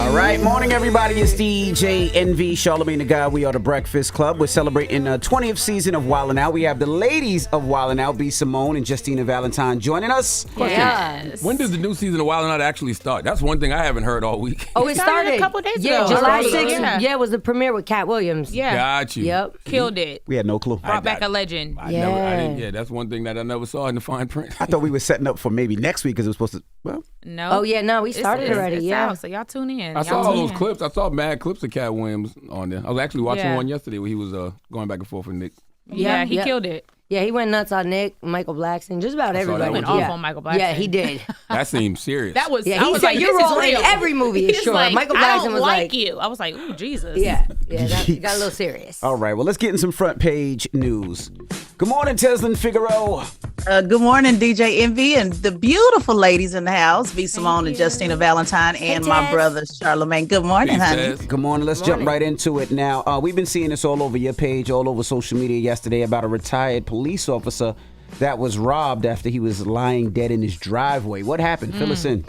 All right, morning everybody. It's DJ NV, Charlamagne the Guy. We are the Breakfast Club. We're celebrating the 20th season of Wildin' Out. We have the ladies of Wildin' Out, B. Simone and Justina Valentine, joining us. Yes. When does the new season of Wildin' Out actually start? That's one thing I haven't heard all week. Oh, it started a couple days yeah, ago. July Already. 6th. Yeah, it was the premiere with Cat Williams. Yeah. Got you. Yep. Killed it. We had no clue. Brought back a legend. I didn't, that's one thing that I never saw in the fine print. I thought we were setting up for maybe next week because it was supposed to. Well, No. Oh, yeah, no, we started already. It's Yeah. out, so y'all tune in. I saw all those clips. I saw mad clips of Cat Williams on there. I was actually watching one yesterday where he was going back and forth with Nick. Yeah, he killed it. Yeah, he went nuts on Nick, Michael Blackson, just about everybody. that Went one. off on Michael Blackson. Yeah, he did. That seems serious. That was. Yeah, I he was said like, your this is role in real. every movie is He's short. like, Michael I Blackson don't was like, you. I was like, ooh, Jesus. yeah, that got a little serious. all right. Well, let's get in some front page news. Good morning, Teslin Figaro. Good morning, DJ Envy, and the beautiful ladies in the house, B. Simone and Justina Valentine, and my Tess. brother, Charlamagne. Good morning, Peace, honey. Tess. Good morning. Let's jump right into it now. We've been seeing this all over your page, all over social media yesterday about a retired police officer that was robbed after he was lying dead in his driveway. What happened? Fill us in.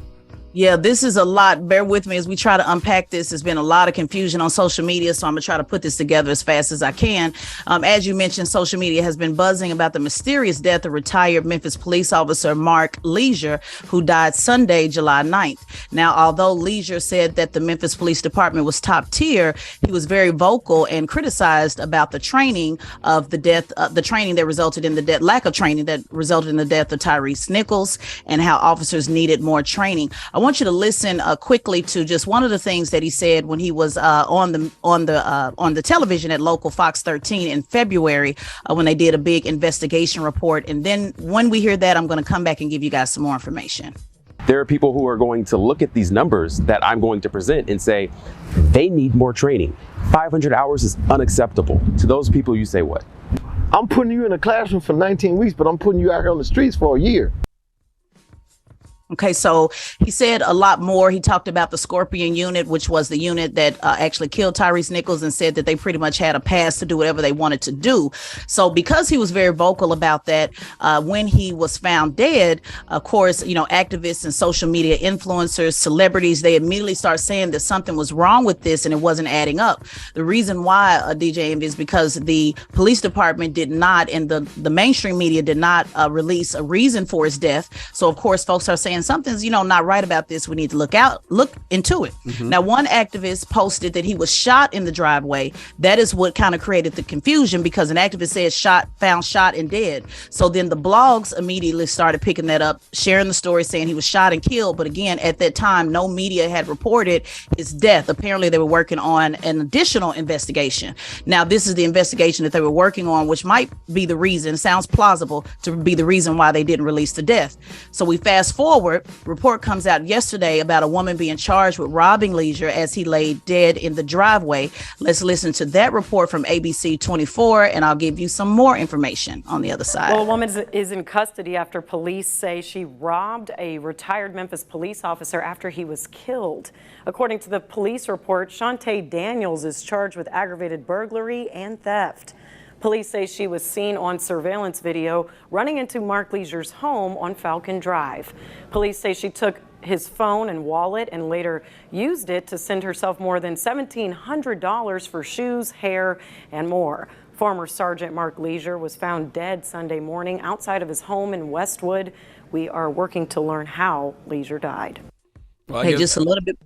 Yeah, this is a lot. Bear with me as we try to unpack this. There's been a lot of confusion on social media, so I'm going to try to put this together as fast as I can. As you mentioned, social media has been buzzing about the mysterious death of retired Memphis police officer Mark Leisure, who died Sunday, July 9th. Now, although Leisure said that the Memphis Police Department was top tier, he was very vocal and criticized about the training of the death, the training that resulted in the death, lack of training that resulted in the death of Tyre Nichols, and how officers needed more training. I want you to listen quickly to just one of the things that he said when he was on the television at local Fox 13 in February when they did a big investigation report. And then when we hear that, I'm going to come back and give you guys some more information. There are people who are going to look at these numbers that I'm going to present and say, they need more training. 500 hours is unacceptable. To those people, you say what? I'm putting you in a classroom for 19 weeks, but I'm putting you out here on the streets for a year. Okay, so he said a lot more. He talked about the Scorpion unit, which was the unit that actually killed Tyre Nichols, and said that they pretty much had a pass to do whatever they wanted to do. So because he was very vocal about that, when he was found dead, of course, you know, activists and social media influencers, celebrities, they immediately start saying that something was wrong with this and it wasn't adding up. The reason why, DJ Envy, is because the police department did not, and the mainstream media did not release a reason for his death. So, of course, folks are saying something's, you know, not right about this. We need to look into it. Now, one activist posted that he was shot in the driveway. That is what kind of created the confusion, because an activist said found shot and dead. So then the blogs immediately started picking that up, sharing the story, saying he was shot and killed. But again, at that time, no media had reported his death. Apparently, they were working on an additional investigation. Now, this is the investigation that they were working on, which might be the reason, sounds plausible to be the reason why they didn't release the death. So we fast forward. Report comes out yesterday about a woman being charged with robbing Leisure as he lay dead in the driveway. Let's listen to that report from ABC 24, and I'll give you some more information on the other side. Well, a woman is in custody after police say she robbed a retired Memphis police officer after he was killed. According to the police report, Shantae Daniels is charged with aggravated burglary and theft. Police say she was seen on surveillance video running into Mark Leisure's home on Falcon Drive. Police say she took his phone and wallet and later used it to send herself more than $1,700 for shoes, hair, and more. Former Sergeant Mark Leisure was found dead Sunday morning outside of his home in Westwood. We are working to learn how Leisure died. Well, Okay, just a little bit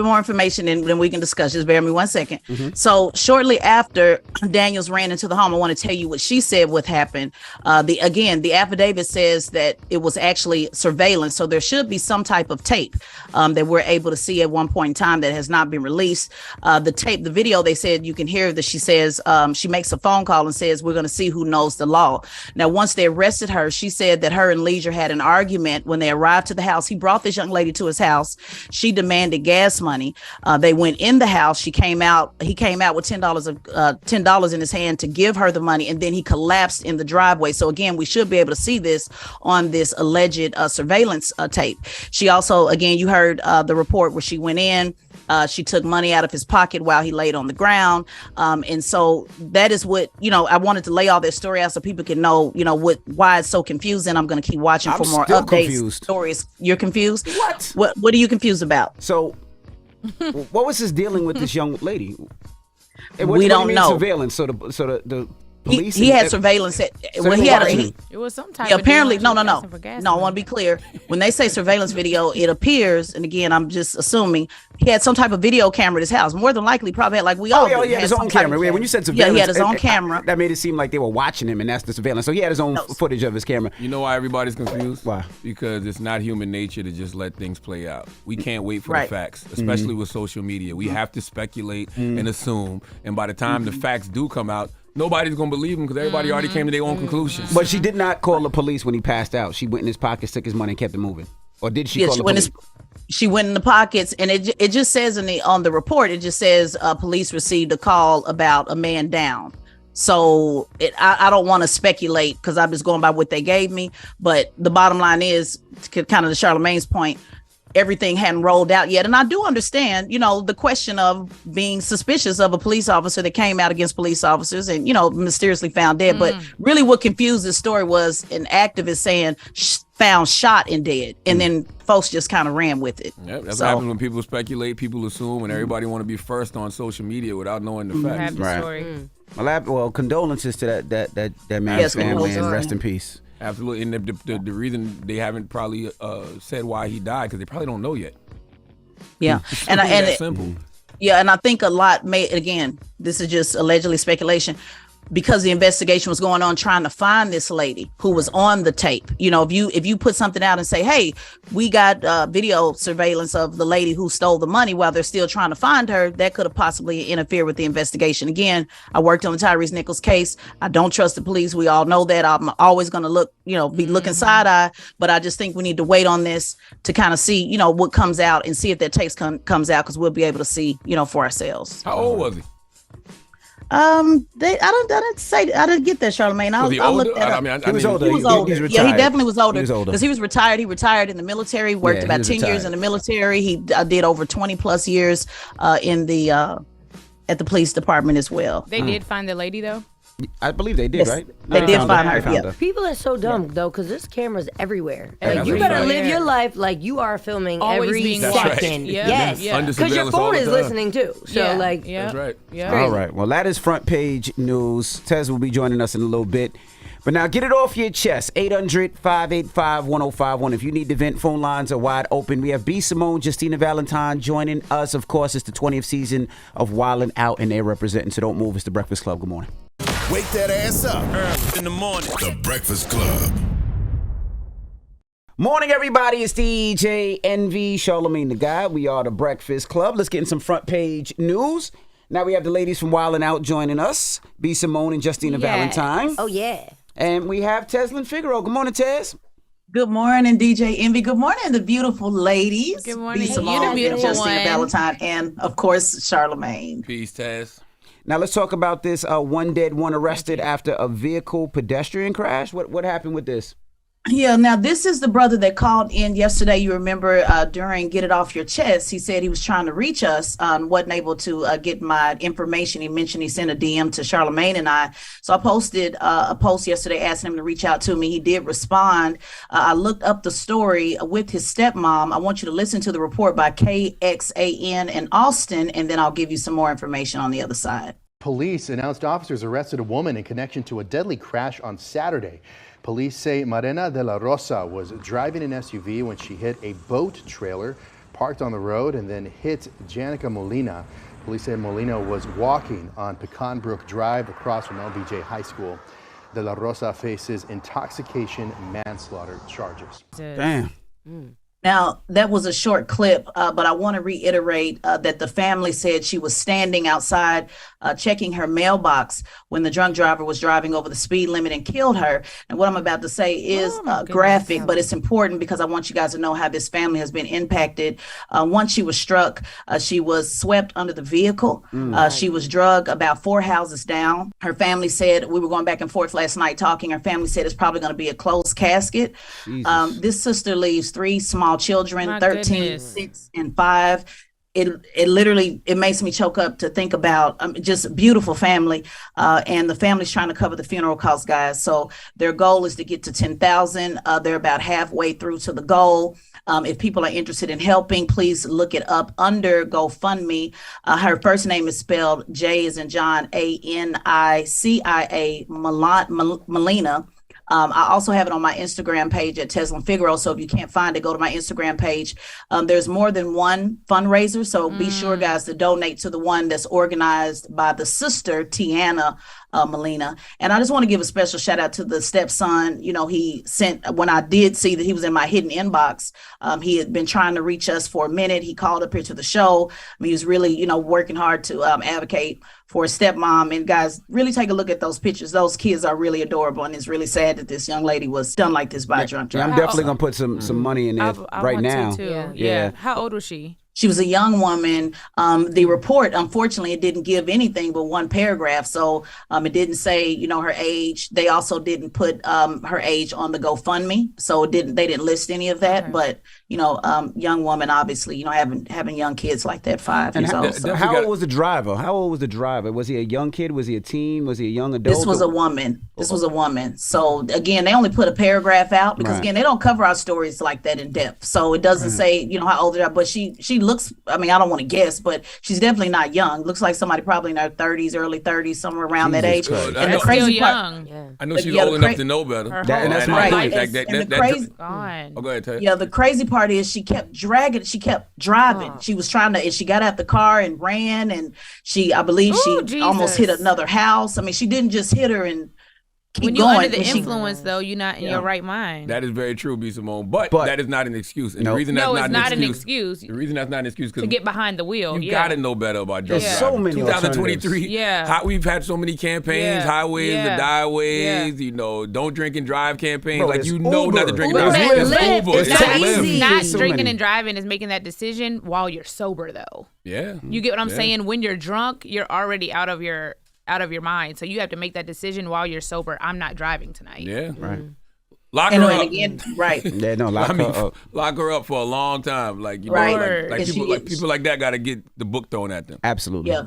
more information, and then we can discuss. Just bear with me 1 second. So shortly after Daniels ran into the home, I want to tell you what she said what happened. The affidavit says that it was actually surveillance, so there should be some type of tape that we're able to see at one point in time that has not been released. The video, they said you can hear that she says she makes a phone call and says, "We're going to see who knows the law." Now, once they arrested her, she said that her and Leisure had an argument when they arrived to the house. He brought this young lady to his house. She demanded gas money. They went in the house. He came out with $10 in his hand to give her the money, and then he collapsed in the driveway. So again, we should be able to see this on this alleged surveillance tape. She also, again, you heard the report where she went in. She took money out of his pocket while he laid on the ground. And so that is what, I wanted to lay all that story out so people can know, why it's so confusing. I'm going to keep watching for more updates, stories. You're confused? What are you confused about? So What was his dealing with this young lady? We don't know. Surveillance. So the police. He had surveillance. It was some type of apparently deal no. for gas I want to be clear. When they say surveillance video, it appears, and again, I'm just assuming he had some type of video camera at his house. More than likely, probably had, like we all. Oh, yeah, he had his own camera. When you said surveillance, he had his own camera. That made it seem like they were watching him, and that's the surveillance. So he had his own footage of his camera. You know why everybody's confused? Why? Because it's not human nature to just let things play out. We can't wait for the facts, especially with social media. We have to speculate and assume, and by the time the facts do come out, nobody's going to believe him because everybody already came to their own conclusions. But she did not call the police when he passed out. She went in his pockets, took his money, and kept it moving. Or did she call the police? She went in the pockets, and it just says on the report, it just says police received a call about a man down. So I don't want to speculate because I'm just going by what they gave me. But the bottom line is, kind of to Charlamagne's point, everything hadn't rolled out yet. And I do understand, the question of being suspicious of a police officer that came out against police officers and, mysteriously found dead. But really what confused this story was an activist saying found shot and dead. And then folks just kind of ran with it. Yep, that's what happens when people speculate, people assume, and everybody want to be first on social media without knowing the facts. Story. Well, condolences to that man's family and rest in peace. Absolutely, and the reason they haven't probably said why he died because they probably don't know yet. Yeah, simple. Yeah, and I think a lot again, this is just allegedly speculation, because the investigation was going on trying to find this lady who was on the tape. If you put something out and say, hey, we got video surveillance of the lady who stole the money while they're still trying to find her, that could have possibly interfered with the investigation. Again, I worked on the Tyre Nichols case. I don't trust the police. We all know that. I'm always going to be looking side eye, but I just think we need to wait on this to kind of see, what comes out and see if that tape comes out, because we'll be able to see, for ourselves. How old was he? I didn't get that, Charlamagne. I'll look that up. He was older. He was older. He He definitely was older. He was older because he was retired. He retired in the military. Worked about 10 years in the military. He did over 20 plus years at the police department as well. They did find the lady though. I believe they did, right? They did find her. People are so dumb though, because there's cameras everywhere. Like, you better live your life like you are filming Always every being second. watched. Yeah. Yes, Yeah. because your phone is listening too. So That's right. Yeah. All right. Well, that is front page news. Tez will be joining us in a little bit. But now get it off your chest. 800-585-1051. If you need to vent, phone lines are wide open. We have B. Simone, Justina Valentine joining us. Of course, it's the 20th season of Wildin' Out, and they're representing. So don't move. It's the Breakfast Club. Good morning. Wake that ass up early in the morning. The Breakfast Club. Morning, everybody. It's DJ NV, Charlamagne the Guy. We are the Breakfast Club. Let's get in some front page news. Now we have the ladies from Wildin' Out joining us. B. Simone and Justina Valentine. Oh, yeah. And we have Teslyn Figaro. Good morning, Tez. Good morning, DJ Envy. Good morning, the beautiful ladies. Good morning. B. Simone, You're the beautiful Justina one. Valentine, and of course, Charlamagne. Peace, Taz. Now let's talk about this one dead, one arrested after a vehicle pedestrian crash. What happened with this? Yeah, now this is the brother that called in yesterday. You remember during Get It Off Your Chest, he said he was trying to reach us, wasn't able to get my information. He mentioned he sent a DM to Charlamagne and I. So I posted a post yesterday asking him to reach out to me. He did respond. I looked up the story with his stepmom. I want you to listen to the report by KXAN in Austin, and then I'll give you some more information on the other side. Police announced officers arrested a woman in connection to a deadly crash on Saturday. Police say Marina de la Rosa was driving an SUV when she hit a boat trailer parked on the road and then hit Janica Molina. Police say Molina was walking on Pecan Brook Drive across from LBJ High School. De la Rosa faces intoxication manslaughter charges. Damn. Now, that was a short clip, but I want to reiterate that the family said she was standing outside checking her mailbox when the drunk driver was driving over the speed limit and killed her. And what I'm about to say is graphic, but it's important because I want you guys to know how this family has been impacted. Once she was struck, she was swept under the vehicle. She was drugged about 4 houses down. Her family said, we were going back and forth last night talking, her family said it's probably going to be a closed casket. This sister leaves 3 small children, 13, 6, and 5. it literally, it makes me choke up to think about just a beautiful family, and the family's trying to cover the funeral costs, guys. So their goal is to get to 10,000. They're about halfway through to the goal. If people are interested in helping, please look it up under GoFundMe. Her first name is spelled J as in John, Anicia, Melina. I also have it on my Instagram page at Teslin Figaro. So if you can't find it, go to my Instagram page. There's more than one fundraiser. So be sure, guys, to donate to the one that's organized by the sister, Tiana Molina. And I just want to give a special shout out to the stepson. You know, he sent, when I did see that he was in my hidden inbox, he had been trying to reach us for a minute. He called up here to the show. I mean, he was really, you know, working hard to advocate for a stepmom. And guys, really take a look at those pictures. Those kids are really adorable. And it's really sad that this young lady was done like this by a drunk driver. I'm definitely going to put some money in there right now. Yeah. How old was she? She was a young woman. The report, unfortunately, it didn't give anything but one paragraph. So it didn't say, you know, her age. They also didn't put her age on the GoFundMe. So they didn't list any of that. Okay. But, you know, young woman, obviously, you know, having young kids like that, 5 years old. So. How old was the driver? Was he a young kid? Was he a teen? Was he a young adult? This was a woman. So again, they only put a paragraph out because again, they don't cover our stories like that in depth. So it doesn't say, you know, how old they are, but she looks, I mean, I don't want to guess, but she's definitely not young. Looks like somebody probably in her 30s, early 30s, somewhere around that age. And the crazy part, I know she's old enough to know better. And that's my point. Go ahead, Tyre. Yeah, the crazy part is she kept driving. She was trying to, and she got out the car and ran, and I believe she almost hit another house. I mean, she didn't just hit her and keep when you're going. Under the influence, though, you're not in your right mind. That is very true, B. Simone. But that is not an excuse. And the reason that's not an excuse. The reason that's not an excuse because to get behind the wheel. You gotta know better about drunk driving. So many 2023. We've had so many campaigns, highways, the dieways. You know, don't drink and drive campaigns. Like not to drink and drive. It's not drinking and driving is making that decision while you're sober, though. Yeah. You get what I'm saying? When you're drunk, you're already out of your mind. So you have to make that decision while you're sober. I'm not driving tonight. Yeah. Right. Lock her up. Again, right. Yeah, no, lock her up. Lock her up for a long time. Like, you know, like people like that got to get the book thrown at them. Absolutely. Yeah.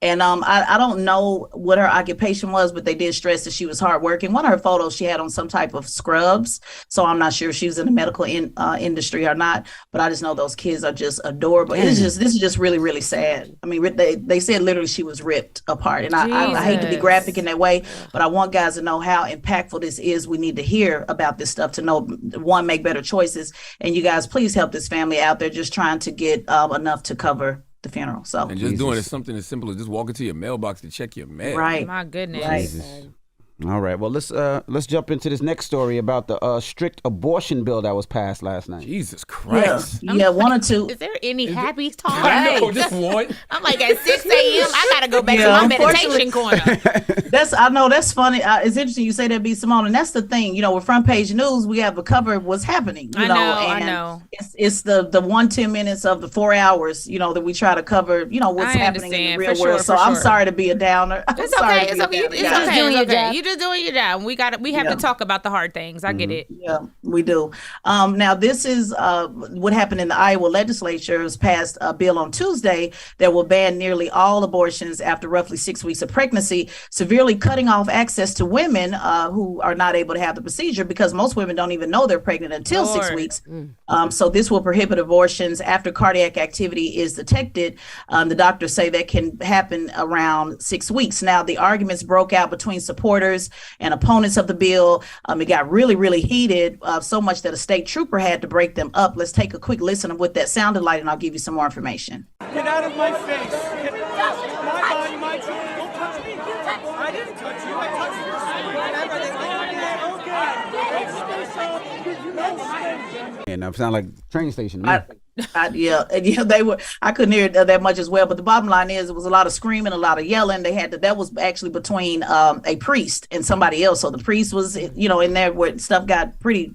And I don't know what her occupation was, but they did stress that she was hardworking. One of her photos, she had on some type of scrubs. So I'm not sure if she was in the medical industry or not. But I just know those kids are just adorable. This is just really, really sad. I mean, they said literally she was ripped apart. And I hate to be graphic in that way, but I want guys to know how impactful this is. We need to hear about this stuff to know, one, make better choices. And you guys, please help this family out. They're just trying to get enough to cover the funeral. So and just doing it something as simple as just walking to your mailbox to check your mail. Right. My goodness. Right. All right. Well, let's jump into this next story about the strict abortion bill that was passed last night. Jesus Christ. Yeah, 1 or 2. Is there any happy talk? I know, just one. I'm like at 6 a.m. I gotta go back to my meditation corner. That's funny. It's interesting you say that, B. Simone, and that's the thing. You know, with front page news, we have a cover of what's happening. I know. It's the 10 minutes of the 4 hours. You know that we try to cover. You know what's happening in the real world. So I'm sorry to be a downer. It's okay. It's okay. It's okay. You just doing your job. We have to talk about the hard things. I get it. Yeah, we do. Now this is what happened in the Iowa legislature. It was passed a bill on Tuesday that will ban nearly all abortions after roughly 6 weeks of pregnancy, severely cutting off access to women who are not able to have the procedure because most women don't even know they're pregnant until 6 weeks. So this will prohibit abortions after cardiac activity is detected. The doctors say that can happen around 6 weeks. Now the arguments broke out between supporters and opponents of the bill. It got really, really heated, so much that a state trooper had to break them up. Let's take a quick listen of what that sounded like, and I'll give you some more information. Get out of my face. Get my body, my choice. Don't touch me. I didn't touch you. I touched you. And I sound like train station. They were. I couldn't hear it that much as well. But the bottom line is, it was a lot of screaming, a lot of yelling. That was actually between a priest and somebody else. So the priest was, in there where stuff got pretty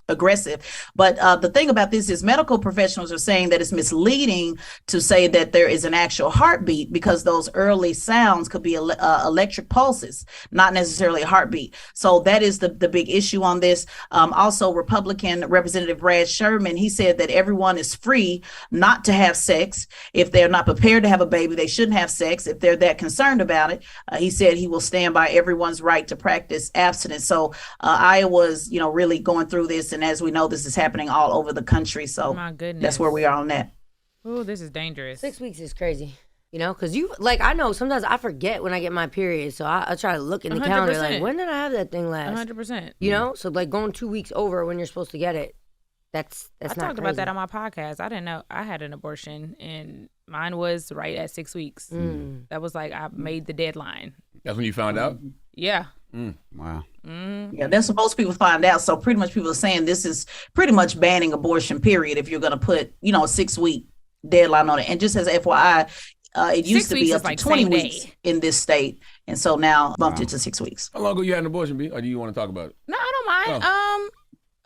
aggressive. But the thing about this is medical professionals are saying that it's misleading to say that there is an actual heartbeat, because those early sounds could be electric pulses, not necessarily a heartbeat. So that is the big issue on this. Also, Republican Representative Brad Sherman, he said that everyone is free not to have sex. If they're not prepared to have a baby, they shouldn't have sex. If they're that concerned about it, he said he will stand by everyone's right to practice abstinence. So Iowa's, really going through this. And as we know, this is happening all over the country. So my goodness, that's where we are on that. Oh, this is dangerous. 6 weeks is crazy. Because I know sometimes I forget when I get my period. So I try to look in the 100%. Calendar, like, when did I have that thing last? 100%. So like going 2 weeks over when you're supposed to get it, that's I not talked crazy. about that on my podcast. I didn't know I had an abortion, and mine was right at 6 weeks. That was like, I made the deadline. That's when you found out? Yeah. Wow. Yeah, that's what most people find out. So pretty much people are saying this is pretty much banning abortion, period, if you're going to put, a 6 week deadline on it. And just as FYI, it used to be up to like 20 weeks in this state. And so now bumped it to 6 weeks. How long ago you had an abortion, B? Or do you want to talk about it? No, I don't mind.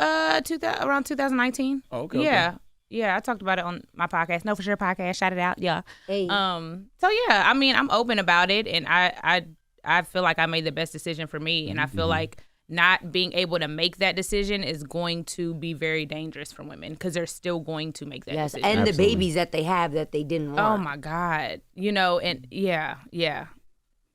Around 2019. Oh, okay. Yeah. Okay. Yeah, I talked about it on my podcast. No For Sure podcast. Shout it out. Yeah. Hey. So yeah, I mean, I'm open about it, and I feel like I made the best decision for me, and I feel like not being able to make that decision is going to be very dangerous for women, because they're still going to make that decision. And the babies that they have that they didn't want. Oh my God. And yeah.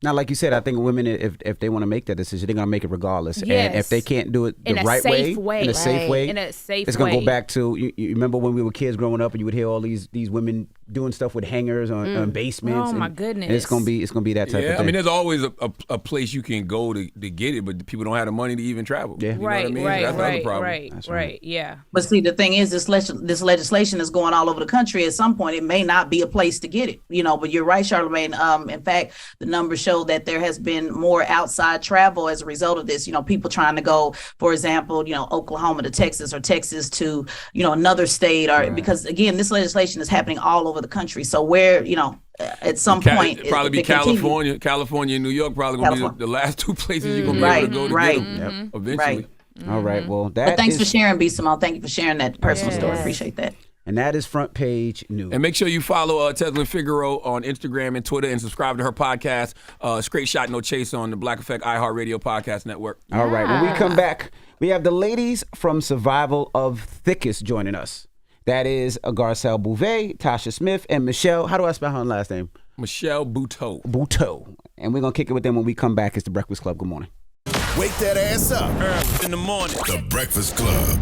Now, like you said, I think women, if they want to make that decision, they're going to make it regardless. Yes. And if they can't do it the right way, in a safe way, it's going to go back to, you remember when we were kids growing up and you would hear all these women doing stuff with hangers on basements. Oh, my goodness. And it's going to be that type of thing. I mean, there's always a place you can go to get it, but people don't have the money to even travel. Yeah. You know what I mean? That's the other problem. Right, yeah. But see, the thing is, this legislation is going all over the country. At some point, it may not be a place to get it, but you're right, Charlamagne. In fact, the numbers show that there has been more outside travel as a result of this. People trying to go, for example, Oklahoma to Texas, or Texas to, another state, or because again, this legislation is happening all over the country. So where, at some point, it'd probably be California. California and New York probably going to be the last two places you're going to be able to go to get them eventually. Right. All right. Well, but thanks for sharing, B. Simone. Thank you for sharing that personal story. Appreciate that. And that is Front Page News. And make sure you follow Teslyn Figaro on Instagram and Twitter, and subscribe to her podcast, Straight Shot No Chase, on the Black Effect iHeartRadio Podcast Network. All right. When we come back, we have the ladies from Survival of Thickest joining us. That is Garcelle Bouvet, Tasha Smith, and Michelle. How do I spell her last name? Michelle Buteau. Buteau. And we're going to kick it with them when we come back. It's The Breakfast Club. Good morning. Wake that ass up early in the morning. The Breakfast Club.